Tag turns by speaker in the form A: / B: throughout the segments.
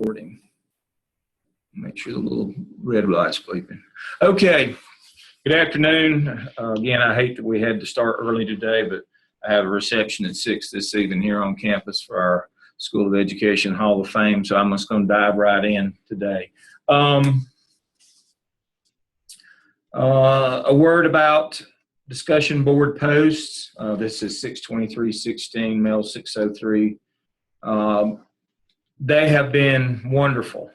A: Recording. Make sure the little red light's bleeping. Okay. Good afternoon. Again, I hate that we had to start early today, but I have a reception at 6 this evening here on campus for our School of Education Hall of Fame, so I'm just going to dive right in today. A word about discussion board posts. This is 62316, Mels 603. They have been wonderful.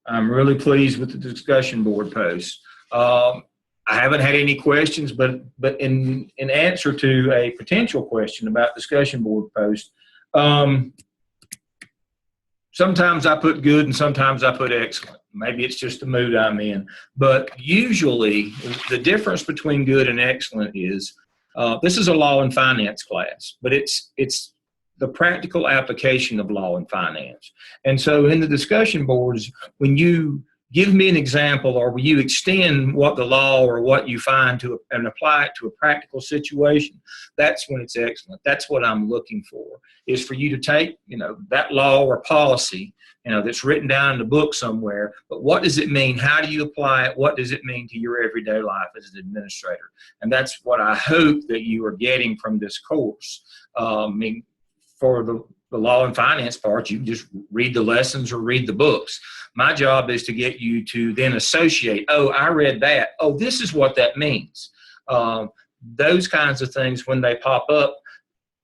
A: I'm really pleased with the discussion board posts. I haven't had any questions, but in answer to a potential question about discussion board posts, sometimes I put good and sometimes I put excellent. Maybe it's just the mood I'm in. But usually the difference between good and excellent is, this is a law and finance class, but it's the practical application of law and finance. And so in the discussion boards, when you give me an example or when you extend what the law or what you find to and apply it to a practical situation, that's when it's excellent. That's what I'm looking for, is for you to take, that law or policy, that's written down in the book somewhere, but what does it mean? How do you apply it? What does it mean to your everyday life as an administrator? And that's what I hope that you are getting from this course. For the law and finance part, you can just read the lessons or read the books. My job is to get you to then associate, oh, I read that. Oh, this is what that means. Those kinds of things, when they pop up,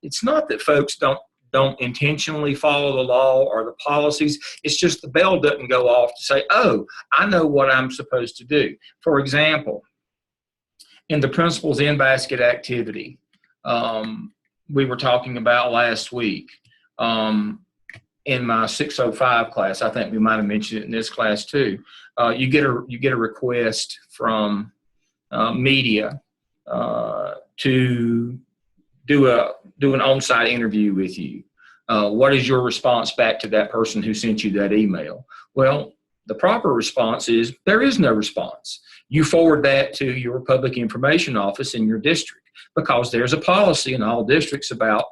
A: it's not that folks don't intentionally follow the law or the policies. It's just the bell doesn't go off to say, oh, I know what I'm supposed to do. For example, in the principals in basket activity, we were talking about last week, in my 605 class, I think we might have mentioned it in this class too. You get a request from media to do an on-site interview with you. What is your response back to that person who sent you that email? Well, the proper response is there is no response. You forward that to your public information office in your district, because there's a policy in all districts about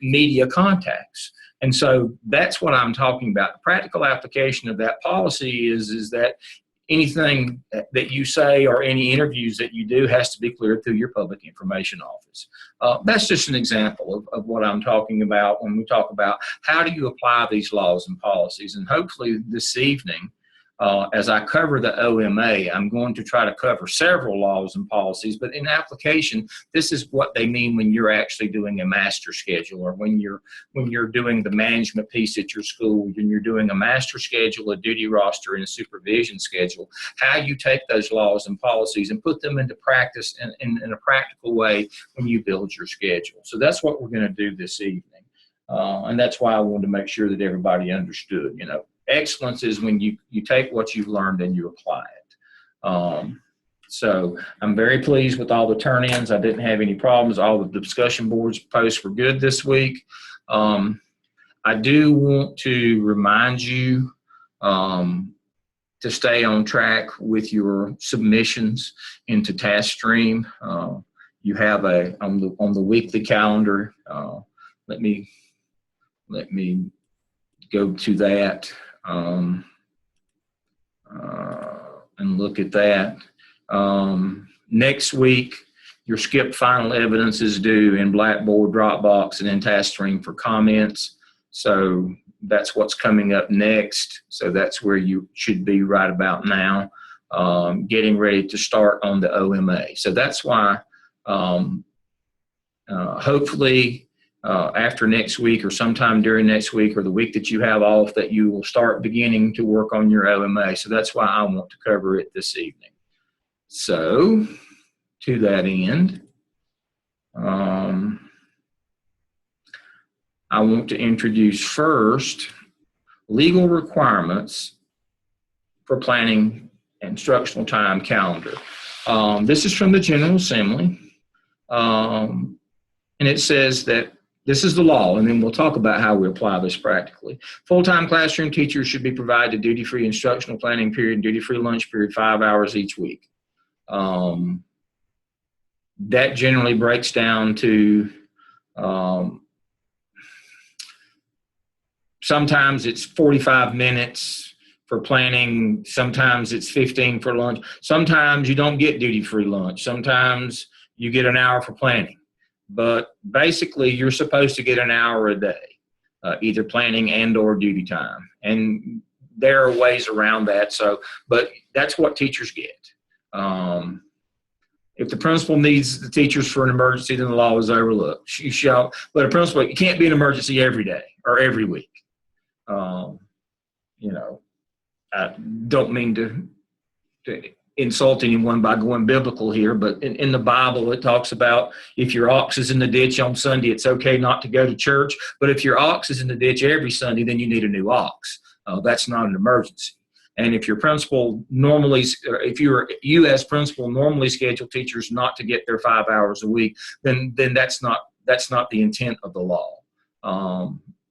A: media contacts. And so that's what I'm talking about. The practical application of that policy is that anything that you say or any interviews that you do has to be cleared through your public information office. That's just an example of what I'm talking about when we talk about how do you apply these laws and policies. And hopefully this evening, as I cover the OMA, I'm going to try to cover several laws and policies, but in application, this is what they mean when you're actually doing a master schedule, or when you're doing the management piece at your school, when you're doing a master schedule, a duty roster, and a supervision schedule, how you take those laws and policies and put them into practice in a practical way when you build your schedule. So that's what we're going to do this evening. And that's why I wanted to make sure that everybody understood, excellence is when you take what you've learned and you apply it. So I'm very pleased with all the turn-ins. I didn't have any problems. All the discussion boards posts were good this week. I do want to remind you to stay on track with your submissions into TaskStream. You have on the weekly calendar. Let me go to that. And look at that. Next week, your skipped final evidence is due in Blackboard, Dropbox, and in TaskStream for comments. So that's what's coming up next. So that's where you should be right about now, getting ready to start on the OMA. So that's why hopefully after next week or sometime during next week or the week that you have off, that you will start beginning to work on your OMA. So that's why I want to cover it this evening. So to that end, I want to introduce first legal requirements for planning instructional time calendar. This is from the General Assembly, and it says that this is the law, and then we'll talk about how we apply this practically. Full-time classroom teachers should be provided duty-free instructional planning period and duty-free lunch period 5 hours each week. That generally breaks down to Sometimes it's 45 minutes for planning. Sometimes it's 15 for lunch. Sometimes you don't get duty-free lunch. Sometimes you get an hour for planning. But basically, you're supposed to get an hour a day, either planning and or duty time. And there are ways around that. So, but that's what teachers get. If the principal needs the teachers for an emergency, then the law is overlooked. You shall, but a principal, it can't be an emergency every day or every week. You know, I don't mean to insult anyone by going biblical here, but in the Bible, it talks about if your ox is in the ditch on Sunday, it's okay not to go to church. But if your ox is in the ditch every Sunday, then you need a new ox. That's not an emergency. And if your principal normally, if you as principal normally schedule teachers not to get their 5 hours a week, then that's not the intent of the law.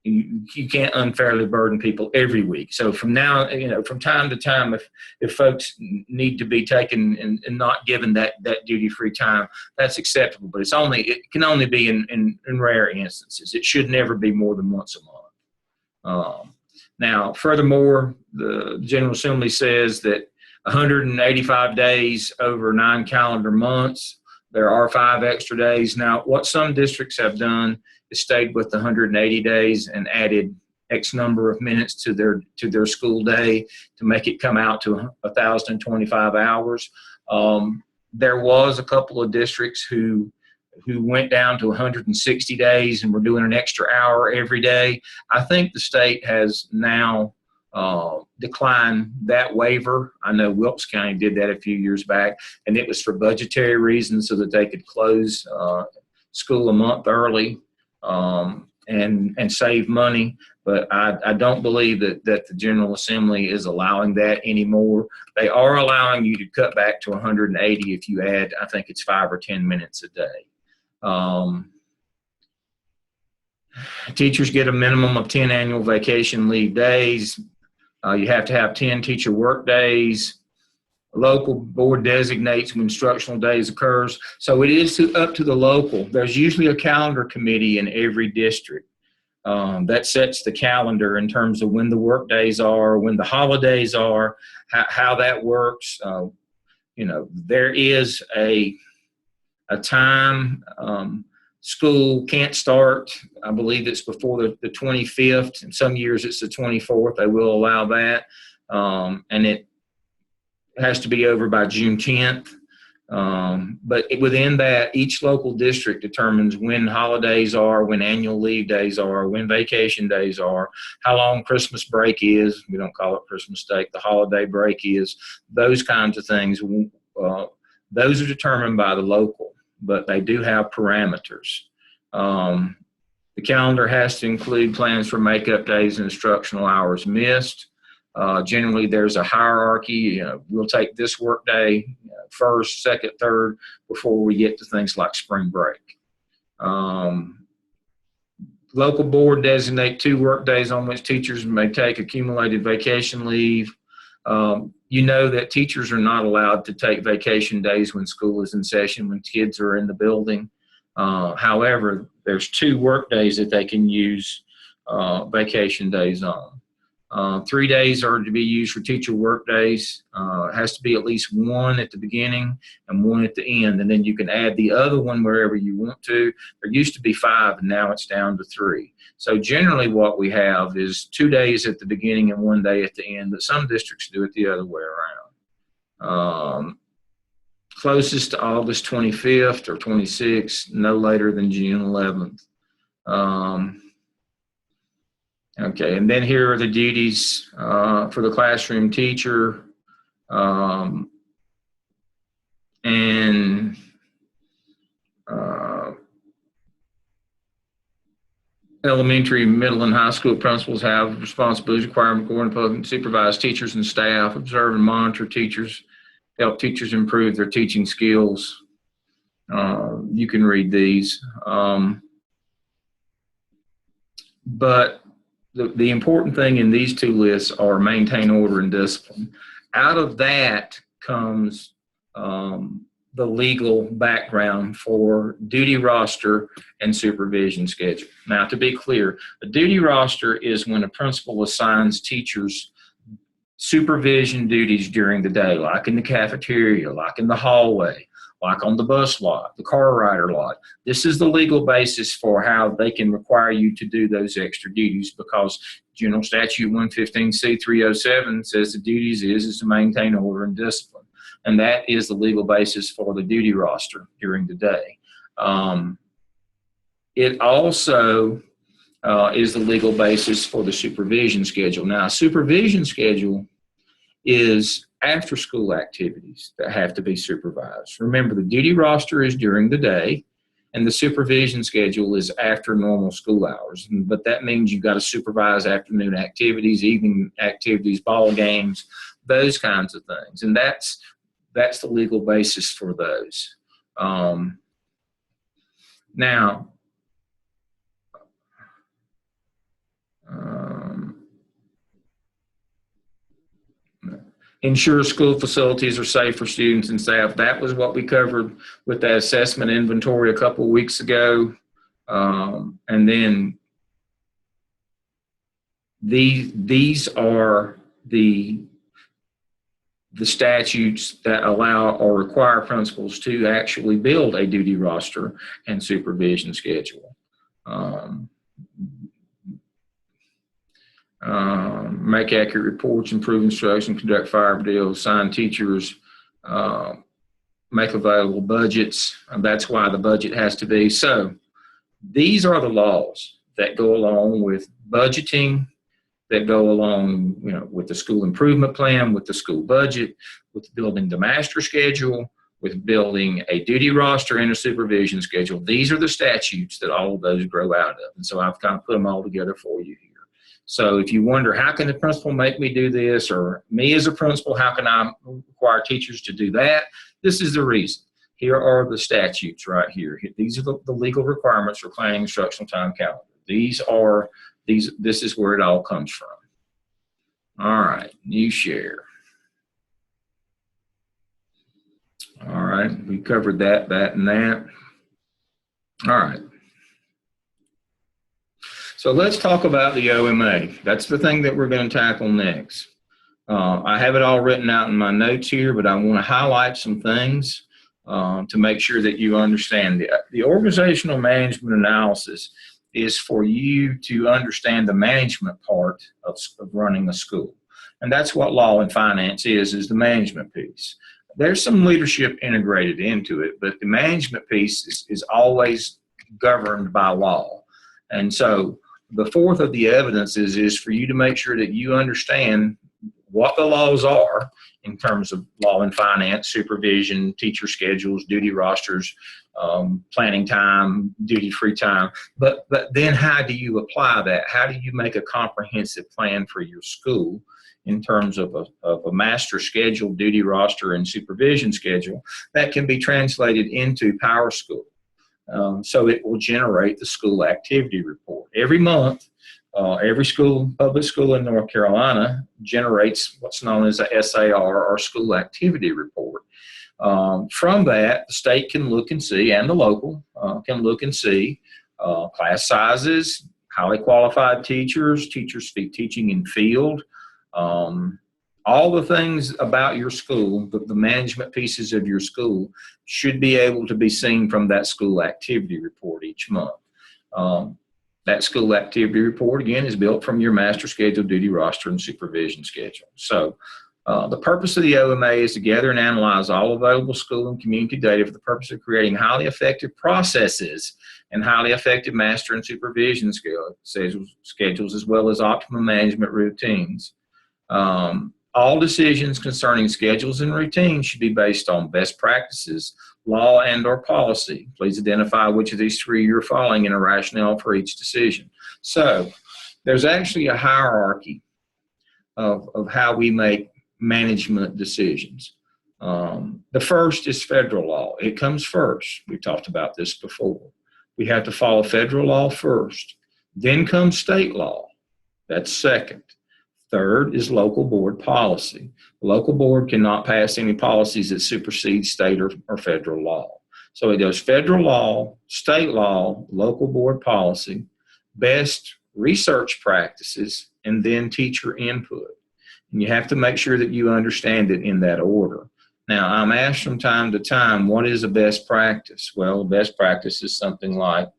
A: You can't unfairly burden people every week. So from now, from time to time, if folks need to be taken and not given that duty-free time, that's acceptable. But it can only be in rare instances. It should never be more than once a month. Now, furthermore, the General Assembly says that 185 days over 9 calendar months, there are 5 extra days. Now, what some districts have done is stayed with the 180 days and added X number of minutes to their school day to make it come out to 1,025 hours. There was a couple of districts who went down to 160 days and were doing an extra hour every day. I think the state has now declined that waiver. I know Wilkes County did that a few years back, and it was for budgetary reasons so that they could close school a month early and save money. But I don't believe that the General Assembly is allowing that anymore. They are allowing you to cut back to 180 if you add, I think it's 5 or 10 minutes a day. Teachers get a minimum of 10 annual vacation leave days. You have to have 10 teacher work days. A local board designates when instructional days occurs. So it is up to the local. There's usually a calendar committee in every district that sets the calendar in terms of when the work days are, when the holidays are, how that works. There is a time. School can't start, I believe it's before the 25th, and some years it's the 24th. They will allow that, and it has to be over by June 10th. But within that, each local district determines when holidays are, when annual leave days are, when vacation days are, how long Christmas break is. We don't call it Christmas break. The holiday break is. Those kinds of things. Those are determined by the local, but they do have parameters. The calendar has to include plans for makeup days and instructional hours missed. Generally, there's a hierarchy. We'll take this work day first, second, third, before we get to things like spring break. Local board designate 2 work days on which teachers may take accumulated vacation leave. That teachers are not allowed to take vacation days when school is in session, when kids are in the building. However, there's 2 work days that they can use vacation days on. 3 days are to be used for teacher work days. It has to be at least 1 at the beginning and 1 at the end, and then you can add the other one wherever you want to. There used to be 5, and now it's down to 3. So generally what we have is 2 days at the beginning and 1 day at the end, but some districts do it the other way around. Closest to August 25th or 26th, no later than June 11th. Okay, and then here are the duties for the classroom teacher. Elementary, middle, and high school principals have responsibilities requiring going public and supervise teachers and staff, observe and monitor teachers, help teachers improve their teaching skills. You can read these. But the important thing in these 2 lists are maintain order and discipline. Out of that comes the legal background for duty roster and supervision schedule. Now, to be clear, a duty roster is when a principal assigns teachers supervision duties during the day, like in the cafeteria, like in the hallway, like on the bus lot, the car rider lot. This is the legal basis for how they can require you to do those extra duties, because General Statute 115C307 says the duties is to maintain order and discipline. And that is the legal basis for the duty roster during the day. It also is the legal basis for the supervision schedule. Now, a supervision schedule is after school activities that have to be supervised. Remember, the duty roster is during the day, and the supervision schedule is after normal school hours. But that means you've got to supervise afternoon activities, evening activities, ball games, those kinds of things. And that's the legal basis for those. Now, ensure school facilities are safe for students and staff. That was what we covered with the assessment inventory a couple of weeks ago. And then these are the statutes that allow or require principals to actually build a duty roster and supervision schedule. Make accurate reports, improve instruction, conduct fire drills, assign teachers, make available budgets. And that's why the budget has to be. So these are the laws that go along with budgeting, that go along, with the school improvement plan, with the school budget, with building the master schedule, with building a duty roster and a supervision schedule. These are the statutes that all of those grow out of. And so I've kind of put them all together for you here. So if you wonder, how can the principal make me do this? Or me as a principal, how can I require teachers to do that? This is the reason. Here are the statutes right here. These are the legal requirements for planning instructional time calendar. This is where it all comes from. All right, new share. All right, we covered that, and that. All right. So let's talk about the OMA. That's the thing that we're going to tackle next. I have it all written out in my notes here, but I want to highlight some things to make sure that you understand. The organizational management analysis is for you to understand the management part of running a school. And that's what law and finance is the management piece. There's some leadership integrated into it, but the management piece is always governed by law. And so the fourth of the evidence is for you to make sure that you understand what the laws are in terms of law and finance, supervision, teacher schedules, duty rosters, planning time, duty-free time. But then how do you apply that? How do you make a comprehensive plan for your school in terms of a master schedule, duty roster, and supervision schedule that can be translated into Power School? So it will generate the school activity report. Every month, every public school in North Carolina generates what's known as a SAR, or school activity report. From that, the state can look and see, and the local can look and see class sizes, highly qualified teachers teaching in field, all the things about your school, the management pieces of your school should be able to be seen from that school activity report each month. That school activity report, again, is built from your master schedule, duty roster, and supervision schedule. So the purpose of the OMA is to gather and analyze all available school and community data for the purpose of creating highly effective processes and highly effective master and supervision schedules, as well as optimum management routines. All decisions concerning schedules and routines should be based on best practices, law, and/or policy. Please identify which of these three you're following and a rationale for each decision. So there's actually a hierarchy of how we make management decisions. The first is federal law. It comes first. We've talked about this before. We have to follow federal law first. Then comes state law. That's second. Third is local board policy. The local board cannot pass any policies that supersede state or federal law. So it goes federal law, state law, local board policy, best research practices, and then teacher input. And you have to make sure that you understand it in that order. Now, I'm asked from time to time, what is a best practice? Well, best practice is something like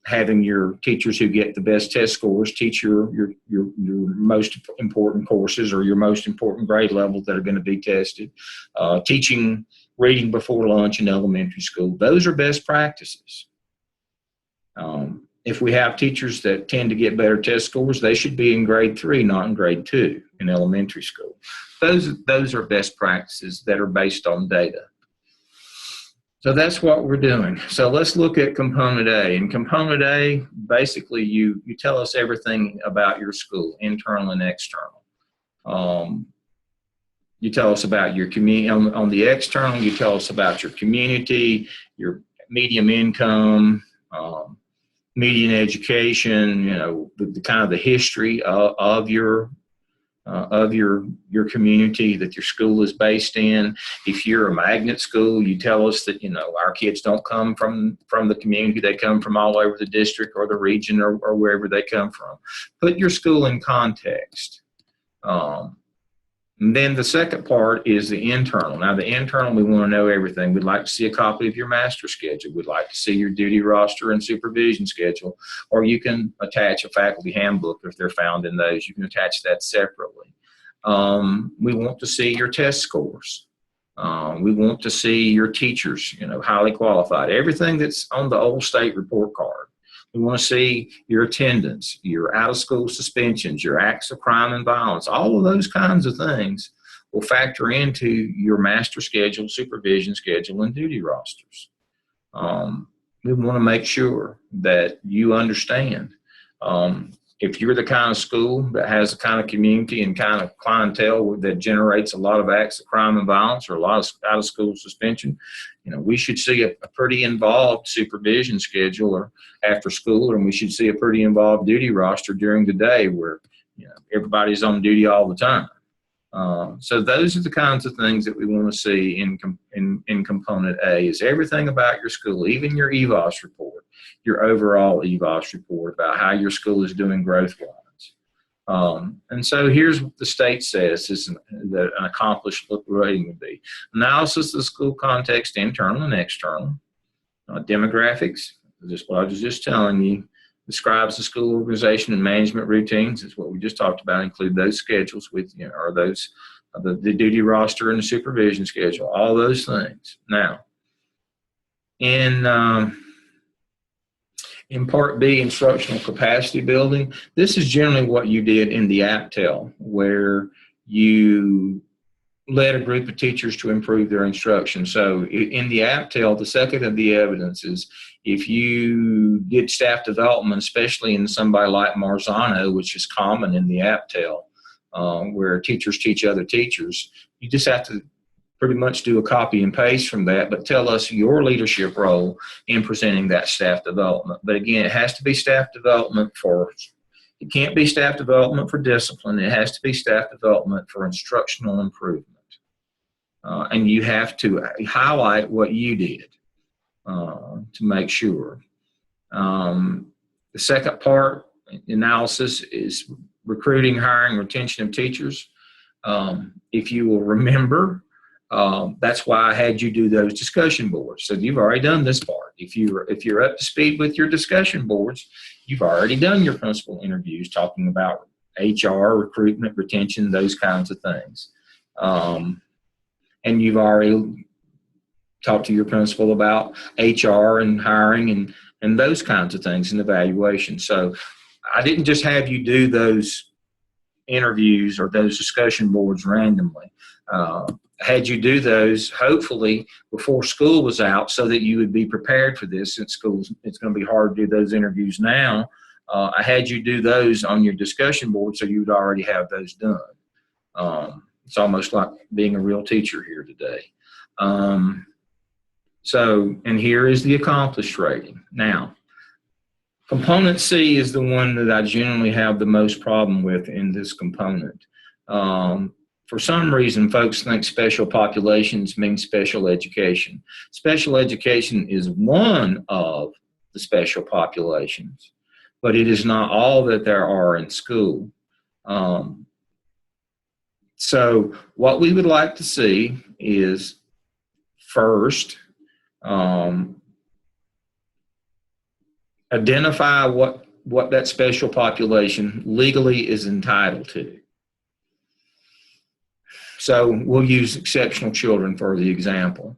A: having your teachers who get the best test scores teach your most important courses or your most important grade levels that are going to be tested. Teaching reading before lunch in elementary school. Those are best practices. If we have teachers that tend to get better test scores, they should be in grade 3, not in grade 2 in elementary school. Those are best practices that are based on data. So that's what we're doing. So let's look at component A. In component A, basically you tell us everything about your school, internal and external. You tell us about your community. On the external, you tell us about your community, your medium income, median education, the kind of the history of your community that your school is based in. If you're a magnet school, you tell us that, our kids don't come from the community. They come from all over the district or the region or wherever they come from. Put your school in context. And then the second part is the internal. Now, the internal, we want to know everything. We'd like to see a copy of your master schedule. We'd like to see your duty roster and supervision schedule, or you can attach a faculty handbook if they're found in those. You can attach that separately. We want to see your test scores. We want to see your teachers, highly qualified. Everything that's on the old state report card. We want to see your attendance, your out-of-school suspensions, your acts of crime and violence. All of those kinds of things will factor into your master schedule, supervision schedule, and duty rosters. We want to make sure that you understand. If you're the kind of school that has the kind of community and kind of clientele that generates a lot of acts of crime and violence or a lot of out-of-school suspension, we should see a pretty involved supervision schedule or after school, and we should see a pretty involved duty roster during the day where everybody's on duty all the time. So those are the kinds of things that we want to see in component A, is everything about your school, even your EVOS report, your overall EVOS report about how your school is doing growth-wise. And so here's what the state says is that an accomplished rating would be. Analysis of the school context, internal and external. Demographics, just what I was just telling you. Describes the school organization and management routines. Is what we just talked about. Include those schedules with, or those, the duty roster and the supervision schedule, all those things. Now, in Part B, instructional capacity building, this is generally what you did in the APTEL, where you led a group of teachers to improve their instruction. So in the APTEL, the second of the evidence is if you did staff development, especially in somebody like Marzano, which is common in the APTEL, where teachers teach other teachers, you just have to pretty much do a copy and paste from that, but tell us your leadership role in presenting that staff development. But again, it has to be staff development it can't be staff development for discipline. It has to be staff development for instructional improvement. And you have to highlight what you did to make sure. The second part, analysis, is recruiting, hiring, retention of teachers. If you will remember, that's why I had you do those discussion boards. So you've already done this part. If you're up to speed with your discussion boards, you've already done your principal interviews talking about HR, recruitment, retention, those kinds of things. And you've already talked to your principal about HR and hiring and those kinds of things and evaluation. So I didn't just have you do those interviews or those discussion boards randomly. Had you do those, hopefully, before school was out so that you would be prepared for this. Since it's going to be hard to do those interviews now. I had you do those on your discussion board so you would already have those done. It's almost like being a real teacher here today. And here is the accomplished rating. Now, Component C is the one that I generally have the most problem with in this component. For some reason, folks think special populations mean special education. Special education is one of the special populations, but it is not all that there are in school. So what we would like to see is first, identify what that special population legally is entitled to. So we'll use exceptional children for the example.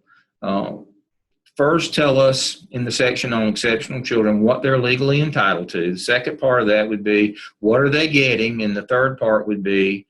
A: First, tell us in the section on exceptional children what they're legally entitled to. The second part of that would be what are they getting, and the third part would be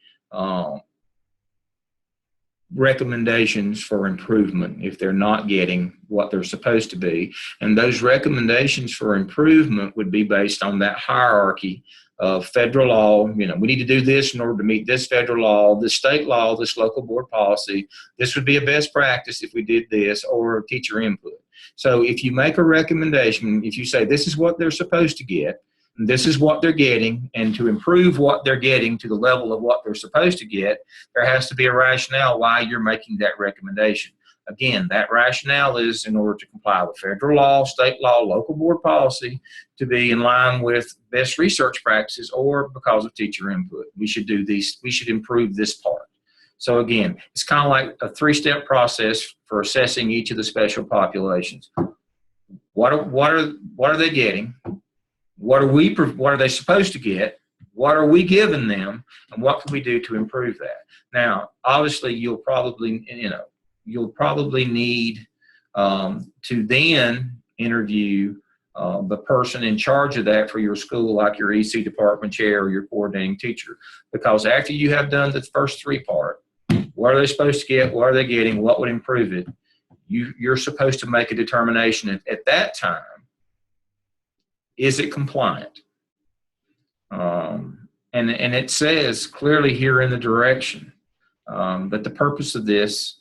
A: recommendations for improvement if they're not getting what they're supposed to be. And those recommendations for improvement would be based on that hierarchy of federal law. You know, we need to do this in order to meet this federal law, this state law, this local board policy. This would be a best practice if we did this, or teacher input. So if you make a recommendation, if you say this is what they're supposed to get, this is what they're getting, and to improve what they're getting to the level of what they're supposed to get, there has to be a rationale why you're making that recommendation. Again, that rationale is in order to comply with federal law, state law, local board policy, to be in line with best research practices, or because of teacher input. We should do these, we should improve this part. So again, it's kind of like a three-step process for assessing each of the special populations. What are they getting? What are they supposed to get? What are we giving them? And what can we do to improve that? Now, obviously, you'll probably need to then interview the person in charge of that for your school, like your EC department chair or your coordinating teacher. Because after you have done the first three part, what are they supposed to get? What are they getting? What would improve it? You're supposed to make a determination at that time. Is it compliant? And it says clearly here in the direction that the purpose of this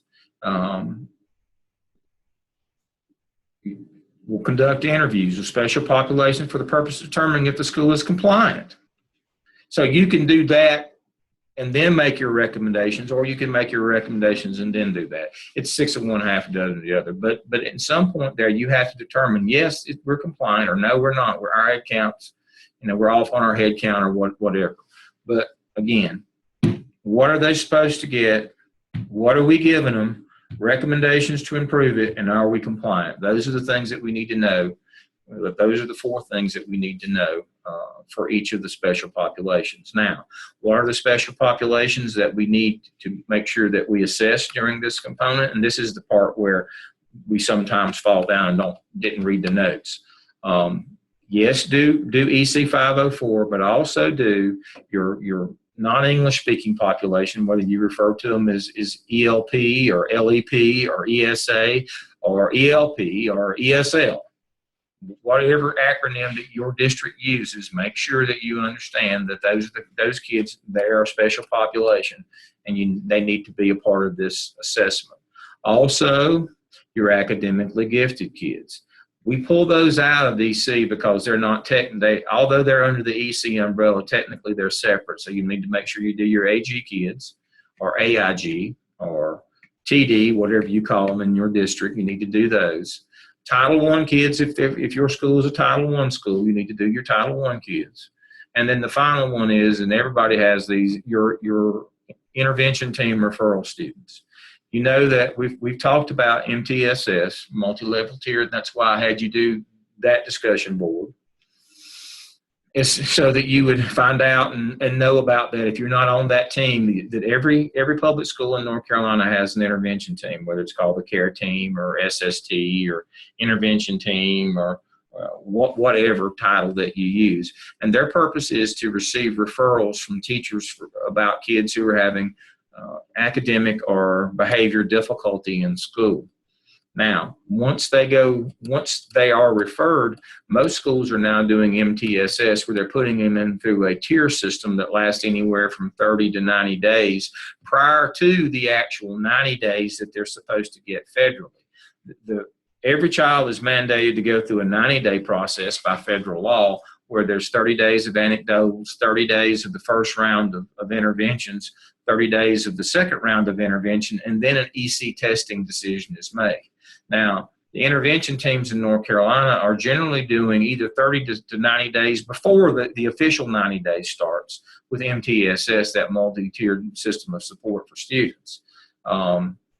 A: will conduct interviews with special populations for the purpose of determining if the school is compliant. So you can do that and then make your recommendations, or you can make your recommendations and then do that. It's 6 of one, half a dozen of the other. But at some point there, you have to determine, yes, we're compliant, or no, we're not. Our head counts, we're off on our head count or whatever. But again, what are they supposed to get? What are we giving them? Recommendations to improve it, and are we compliant? Those are the things that we need to know. Those are the 4 things that we need to know for each of the special populations. Now, what are the special populations that we need to make sure that we assess during this component? And this is the part where we sometimes fall down and didn't read the notes. Yes, do EC 504, but also do your non-English speaking population, whether you refer to them as ELP or LEP or ESA or ELP or ESL. Whatever acronym that your district uses, make sure that you understand that those kids, they are a special population, and they need to be a part of this assessment. Also, your academically gifted kids. We pull those out of EC because they're not although they're under the EC umbrella, technically they're separate. So you need to make sure you do your AG kids, or AIG, or TD, whatever you call them in your district. You need to do those. Title I kids, if your school is a Title I school, you need to do your Title I kids. And then the final one is, and everybody has these, your intervention team referral students. You know that we've talked about MTSS, multi-level tier, and that's why I had you do that discussion board. It's so that you would find out and know about that if you're not on that team, that every public school in North Carolina has an intervention team, whether it's called the care team or SST or intervention team or whatever title that you use. And their purpose is to receive referrals from teachers about kids who are having academic or behavior difficulty in school. Now, once they are referred, most schools are now doing MTSS, where they're putting them in through a tier system that lasts anywhere from 30 to 90 days prior to the actual 90 days that they're supposed to get federally. Every child is mandated to go through a 90-day process by federal law. where there's 30 days of anecdotes, 30 days of the first round of interventions, 30 days of the second round of intervention, and then an EC testing decision is made. Now, the intervention teams in North Carolina are generally doing either 30 to 90 days before the official 90 days starts with MTSS, that multi-tiered system of support for students.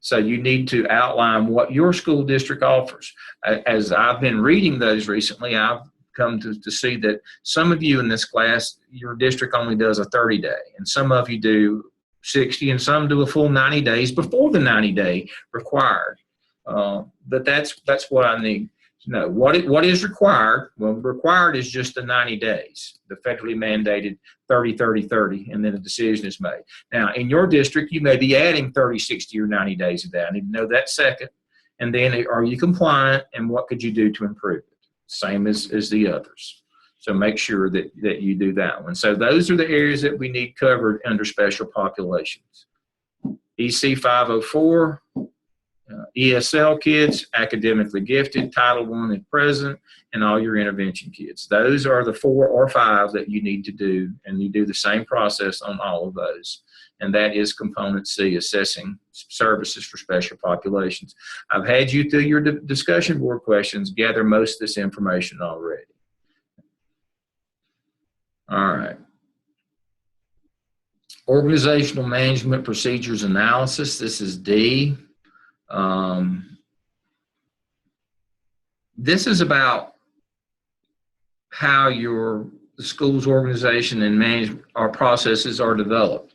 A: So you need to outline what your school district offers. As I've been reading those recently, I've come to see that some of you in this class, your district only does a 30-day, and some of you do 60, and some do a full 90 days before the 90-day required. But that's what I need to know. What is required? Well, required is just the 90 days, the federally mandated 30, 30, 30, and then a decision is made. Now, in your district, you may be adding 30, 60, or 90 days of that. I need to know that second. And then, are you compliant, and what could you do to improve it? Same as the others. So make sure that you do that one. So those are the areas that we need covered under special populations. EC 504. ESL kids, academically gifted, Title I and present, and all your intervention kids. Those are the 4 or 5 that you need to do, and you do the same process on all of those. And that is Component C, assessing services for special populations. I've had you through your discussion board questions gather most of this information already. All right. Organizational management procedures analysis, this is D. This is about how the school's organization and management, our processes are developed.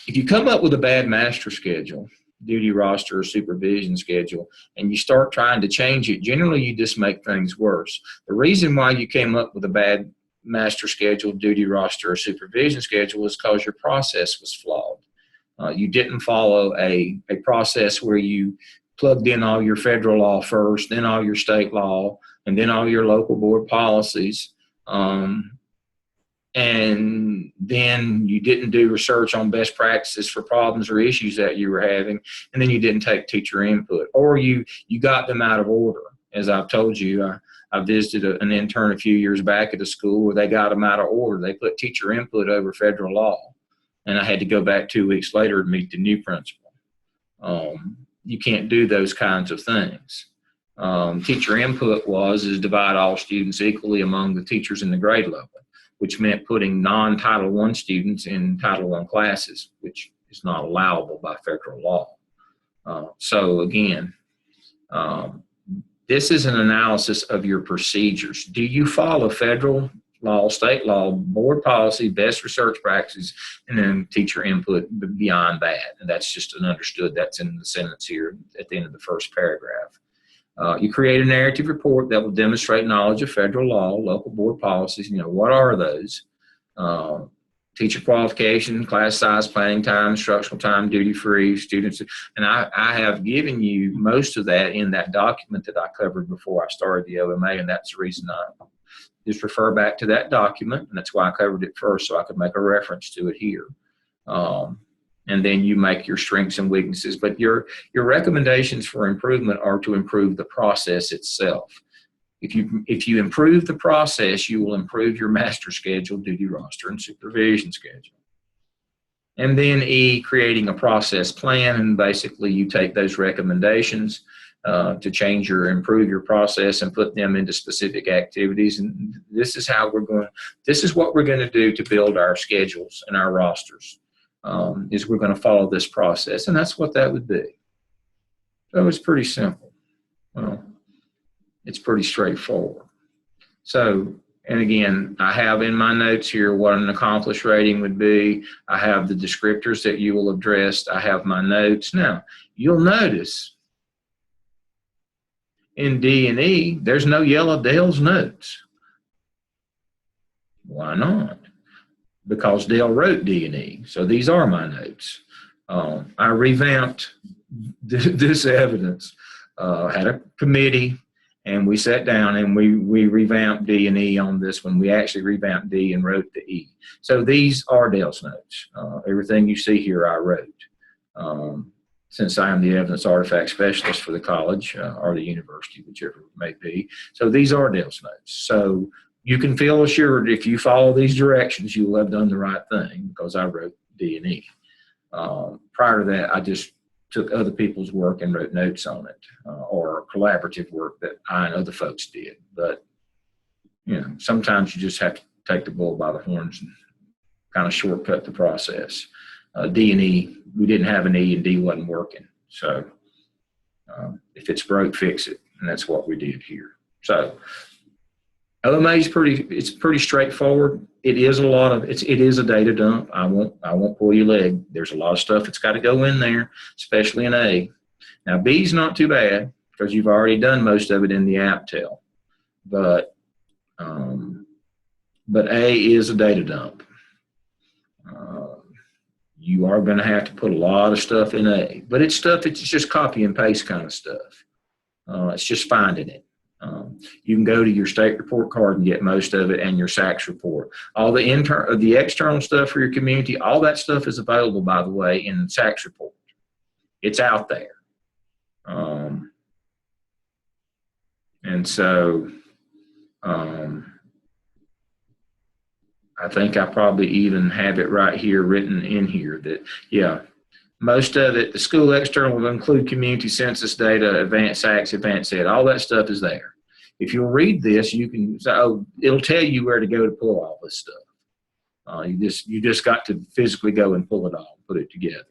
A: If you come up with a bad master schedule, duty roster or supervision schedule, and you start trying to change it, generally you just make things worse. The reason why you came up with a bad master schedule, duty roster, or supervision schedule is because your process was flawed. You didn't follow a process where you plugged in all your federal law first, then all your state law, and then all your local board policies. And then you didn't do research on best practices for problems or issues that you were having, and then you didn't take teacher input, or you got them out of order. As I've told you, I visited an intern a few years back at a school where they got them out of order. They put teacher input over federal law. And I had to go back 2 weeks later to meet the new principal. You can't do those kinds of things. Teacher input is divide all students equally among the teachers in the grade level, which meant putting non-Title I students in Title I classes, which is not allowable by federal law. So again, this is an analysis of your procedures. Do you follow federal law, state law, board policy, best research practices, and then teacher input beyond that? And that's just an understood, that's in the sentence here at the end of the first paragraph. You create a narrative report that will demonstrate knowledge of federal law, local board policies. What are those? Teacher qualification, class size, planning time, instructional time, duty-free, students. And I have given you most of that in that document that I covered before I started the OMA, and that's the reason I just refer back to that document, and that's why I covered it first, so I could make a reference to it here. And then you make your strengths and weaknesses. But your recommendations for improvement are to improve the process itself. If you improve the process, you will improve your master schedule, duty roster, and supervision schedule. And then E, creating a process plan, and basically you take those recommendations to change or improve your process and put them into specific activities. And this is what we're going to do to build our schedules and our rosters, is we're going to follow this process. And that's what that would be. So it's pretty simple. Well, it's pretty straightforward. So, and again, I have in my notes here what an accomplished rating would be. I have the descriptors that you will address. I have my notes. Now, you'll notice in D and E, there's no yellow Dale's notes. Why not? Because Dale wrote D and E. So these are my notes. I revamped this evidence, had a committee, and we sat down and we revamped D and E on this one. We actually revamped D and wrote the E. So these are Dale's notes. Everything you see here I wrote. Since I am the evidence artifact specialist for the college or the university, whichever it may be. So these are Dale's notes. So you can feel assured if you follow these directions, you will have done the right thing, because I wrote D&E. Prior to that, I just took other people's work and wrote notes on it, or collaborative work that I and other folks did. But, sometimes you just have to take the bull by the horns and kind of shortcut the process. D&E, we didn't have an E, and D wasn't working. So if it's broke, fix it. And that's what we did here. So OMA is pretty straightforward. It is a data dump. I won't pull your leg. There's a lot of stuff that's got to go in there, especially in A. Now B's not too bad because you've already done most of it in the AppTel, but A is a data dump. You are going to have to put a lot of stuff in A, but it's just copy and paste kind of stuff. It's just finding it. You can go to your state report card and get most of it, and your SACS report. All the external stuff for your community, all that stuff is available, by the way, in the SACS report. It's out there. And so I think I probably even have it right here written in here that, most of it, the school external will include community census data, advanced SACS, advanced ed, all that stuff is there. If you'll read this, it'll tell you where to go to pull all this stuff. You just got to physically go and pull it all, put it together.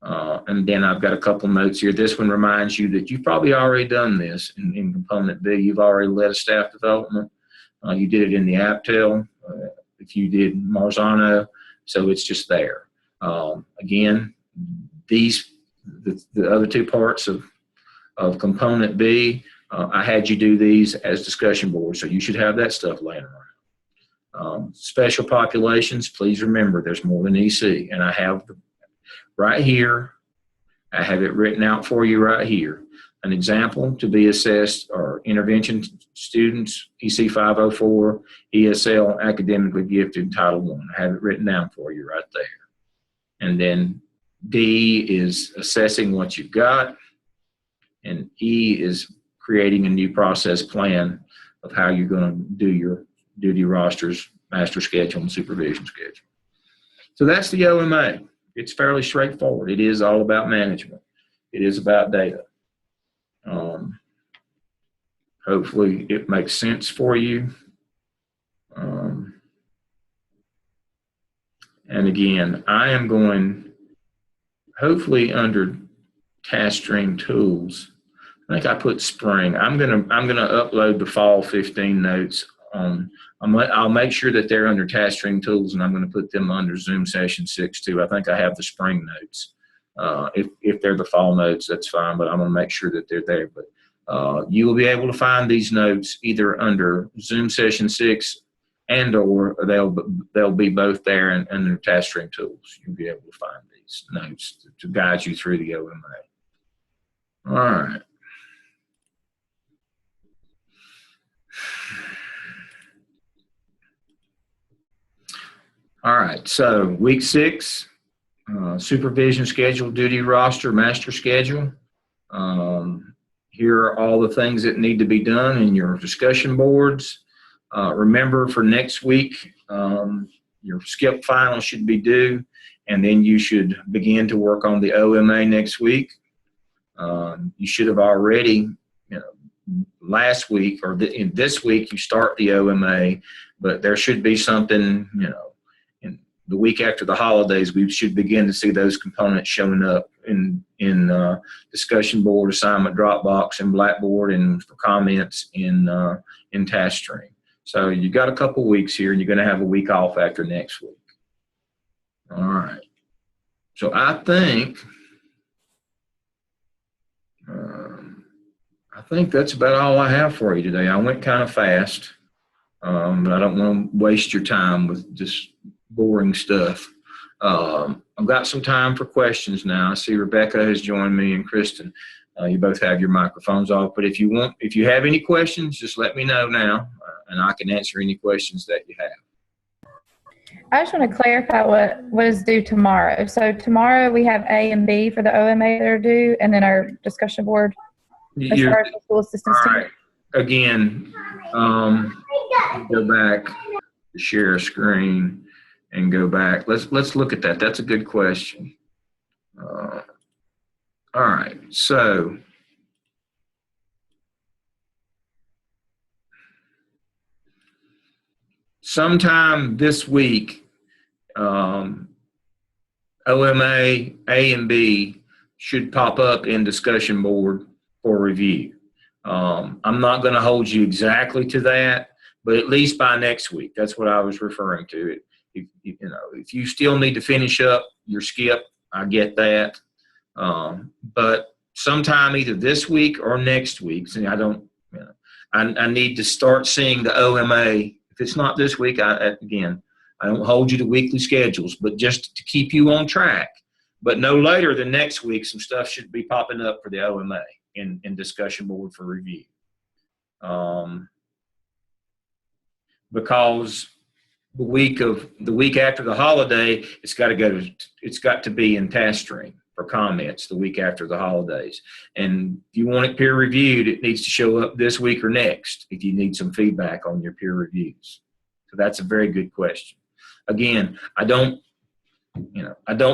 A: And then I've got a couple notes here. This one reminds you that you've probably already done this in component B. You've already led a staff development. You did it in the AppTel. If you did Marzano, so it's just there. Again, the other two parts of component B, I had you do these as discussion boards, so you should have that stuff laying around. Special populations, please remember there's more than EC, and I have right here, I have it written out for you right here. An example to be assessed are intervention students, EC 504, ESL, academically gifted, Title I. I have it written down for you right there. And then D is assessing what you've got, and E is creating a new process plan of how you're going to do your duty rosters, master schedule, and supervision schedule. So that's the OMA. It's fairly straightforward. It is all about management. It is about data. Hopefully it makes sense for you. And again, I am going, hopefully under task stream tools, I think I put spring. I'm gonna upload the fall 15 notes on. I'll make sure that they're under task stream tools, and I'm going to put them under Zoom session 6 too. I think I have the spring notes. If they're the fall notes, that's fine, but I'm going to make sure that they're there. But you will be able to find these notes either under Zoom session 6 or they'll be both there and under task stream tools. You'll be able to find these notes to guide you through the OMA. All right. All right, so week 6, supervision schedule, duty roster, master schedule. Here are all the things that need to be done in your discussion boards. Remember for next week, your skip final should be due, and then you should begin to work on the OMA next week. You should have already, last week or in this week, you start the OMA, but there should be something, in the week after the holidays, we should begin to see those components showing up in discussion board, assignment Dropbox, and Blackboard, and for comments in task stream. So you got a couple weeks here, and you're going to have a week off after next week. All right. So I think that's about all I have for you today. I went kind of fast, but I don't want to waste your time with just boring stuff. I've got some time for questions now. I see Rebecca has joined me and Kristen. You both have your microphones off, but if you have any questions, just let me know now, and I can answer any questions that you have.
B: I just want to clarify what is due tomorrow. So tomorrow we have A and B for the OMA that are due, and then our discussion board as far as the school systems team.
A: again, go back to share a screen and go back. Let's look at that. That's a good question. All right, so sometime this week, OMA A and B should pop up in discussion board for review. I'm not going to hold you exactly to that, but at least by next week. That's what I was referring to. If you still need to finish up your skip, I get that. But sometime either this week or next week, I need to start seeing the OMA. If it's not this week, I don't hold you to weekly schedules, but just to keep you on track. But no later than next week, some stuff should be popping up for the OMA in discussion board for review. Because the week after the holiday, it's got to be in task stream for comments the week after the holidays. And if you want it peer reviewed, it needs to show up this week or next if you need some feedback on your peer reviews. So that's a very good question. Again, I don't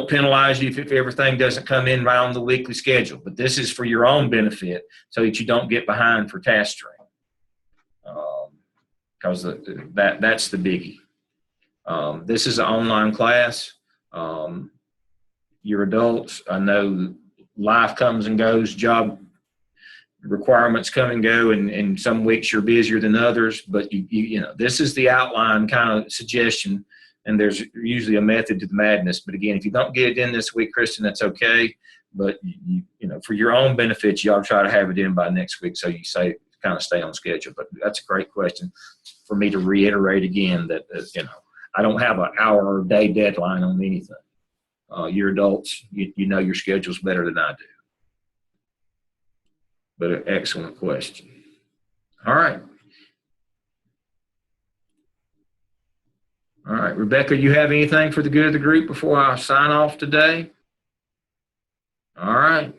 A: penalize you if everything doesn't come in right on the weekly schedule, but this is for your own benefit so that you don't get behind for task stream. Because that's the biggie. This is an online class. You're adults. I know life comes and goes, job requirements come and go, and some weeks you're busier than others, but this is the outline kind of suggestion, and there's usually a method to the madness. But again, if you don't get it in this week, Kristen, that's okay. But for your own benefit, you ought to try to have it in by next week so you kind of stay on schedule. But that's a great question for me to reiterate again that I don't have an hour or day deadline on anything. You're adults, you know your schedules better than I do. But an excellent question. All right. All right, Rebecca, you have anything for the good of the group before I sign off today? All right.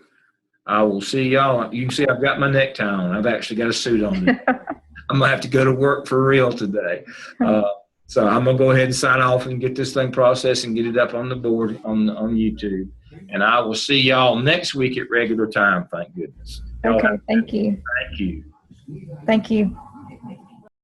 A: I will see y'all. You can see I've got my necktie on. I've actually got a suit on today. I'm going to have to go to work for real today. So I'm going to go ahead and sign off and get this thing processed and get it up on the board on YouTube. And I will see y'all next week at regular time, thank goodness.
B: Okay, thank you.
A: Thank you.
B: Thank you.